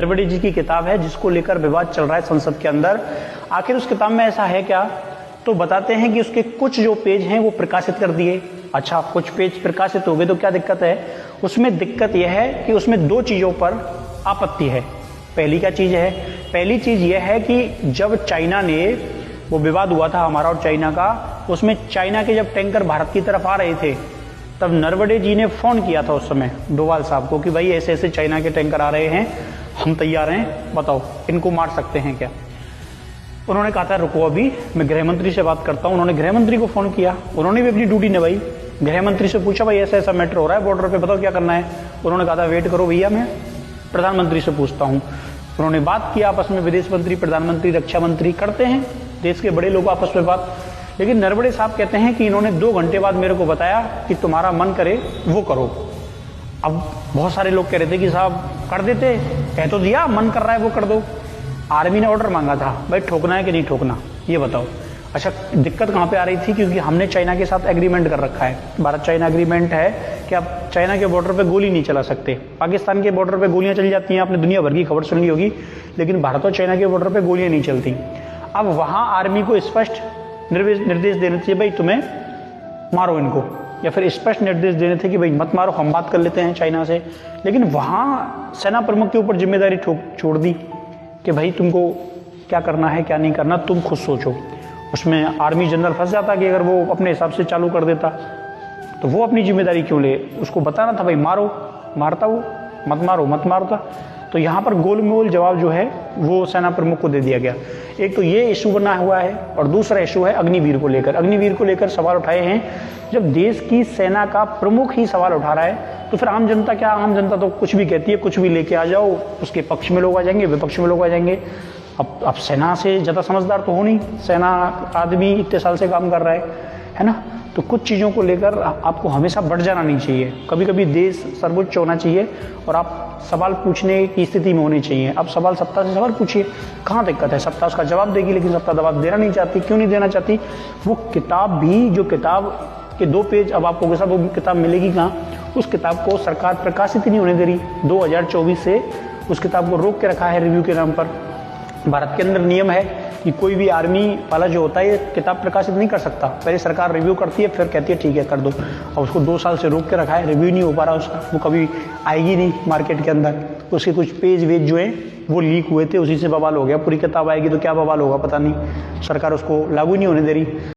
नरवणे जी की किताब है जिसको लेकर विवाद चल रहा है संसद के अंदर। आखिर उस किताब में ऐसा है क्या? तो बताते हैं कि उसके कुछ जो पेज हैं वो प्रकाशित कर दिए। अच्छा, कुछ पेज प्रकाशित हो गए तो क्या दिक्कत है? उसमें दिक्कत यह है कि उसमें दो चीजों पर आपत्ति है। पहली क्या चीज है? पहली चीज यह है कि जब चाइना ने, वो विवाद हुआ था हमारा और चाइना का, उसमें चाइना के जब टैंकर भारत की तरफ आ रहे थे तब नरवणे जी ने फोन किया था उस समय डोवाल साहब को कि भाई ऐसे ऐसे चाइना के टैंकर आ रहे हैं, हम तैयार हैं, बताओ इनको मार सकते हैं क्या? उन्होंने कहा था रुको अभी मैं गृह मंत्री से बात करता हूं। उन्होंने गृह मंत्री को फोन किया, उन्होंने भी अपनी ड्यूटी निभाई। गृह मंत्री से पूछा भाई ऐसा ऐसा मैटर हो रहा है बॉर्डर पे, बताओ क्या करना है? उन्होंने कहा था वेट करो भैया, मैं प्रधानमंत्री से पूछता हूं। उन्होंने बात किया आपस में, विदेश मंत्री, प्रधानमंत्री, रक्षा मंत्री करते हैं देश के बड़े लोग आपस में बात। लेकिन नरवणे साहब कहते हैं कि इन्होंने 2 घंटे बाद मेरे को बताया कि तुम्हारा मन करे वो करो। अब बहुत सारे लोग कह रहे थे कि साहब कर देते, कह तो दिया, मन कर रहा है वो कर दो। आर्मी ने ऑर्डर मांगा था भाई ठोकना है कि नहीं ठोकना, ये बताओ। अच्छा, दिक्कत कहां पे आ रही थी? क्योंकि हमने चाइना के साथ एग्रीमेंट कर रखा है, भारत चाइना एग्रीमेंट है कि आप चाइना के बॉर्डर पे गोली नहीं चला सकते। पाकिस्तान के बॉर्डर पे गोलियां चली जाती हैं, आपने दुनिया भर की खबर सुन ली होगी, लेकिन भारत और चाइना के बॉर्डर पे गोलियां नहीं चलती। अब वहां आर्मी को स्पष्ट निर्देश देने चाहिए भाई तुम्हें मारो इनको, या फिर स्पष्ट निर्देश देने थे कि भाई मत मारो, हम बात कर लेते हैं चाइना से। लेकिन वहां सेना प्रमुख के ऊपर जिम्मेदारी छोड़ दी कि भाई तुमको क्या करना है क्या नहीं करना तुम खुद सोचो। उसमें आर्मी जनरल फंस जाता कि अगर वो अपने हिसाब से चालू कर देता तो वो अपनी जिम्मेदारी क्यों ले? उसको बताना था भाई मारो, मारता वो, मत मारो मत मारता। तो यहाँ पर गोलमोल जवाब जो है वो सेना प्रमुख को दे दिया गया। एक तो ये इशू बना हुआ है और दूसरा इशू है अग्निवीर को लेकर। अग्निवीर को लेकर सवाल उठाए हैं। जब देश की सेना का प्रमुख ही सवाल उठा रहा है तो फिर आम जनता क्या? आम जनता तो कुछ भी कहती है, कुछ भी लेके आ जाओ, उसके पक्ष में लोग आ जाएंगे, विपक्ष में लोग आ जाएंगे। अब सेना से ज़्यादा समझदार तो हो नहीं, सेना आदमी इतने साल से काम कर रहा है ना? तो कुछ चीज़ों को लेकर आपको हमेशा बढ़ जाना नहीं चाहिए। कभी कभी देश सर्वोच्च होना चाहिए और आप सवाल पूछने की स्थिति में होनी चाहिए। अब सवाल सत्ता से सवाल पूछिए, कहाँ दिक्कत है? सत्ता उसका जवाब देगी, लेकिन सत्ता जवाब देना नहीं चाहती। क्यों नहीं देना चाहती? वो किताब भी, जो किताब के 2 पेज अब आपको वो किताब मिलेगी कहाँ? उस किताब को सरकार प्रकाशित ही नहीं होने दे रही। 2024 से उस किताब को रोक के रखा है रिव्यू के नाम पर। भारत के अंदर नियम है कि कोई भी आर्मी वाला जो होता है ये किताब प्रकाशित नहीं कर सकता। पहले सरकार रिव्यू करती है, फिर कहती है ठीक है कर दो। और उसको 2 साल से रोक के रखा है, रिव्यू नहीं हो पा रहा उसका, वो कभी आएगी नहीं मार्केट के अंदर। उसके कुछ पेज वेज जो है वो लीक हुए थे, उसी से बवाल हो गया। पूरी किताब आएगी तो क्या बवाल होगा पता नहीं, सरकार उसको लागू नहीं होने दे रही।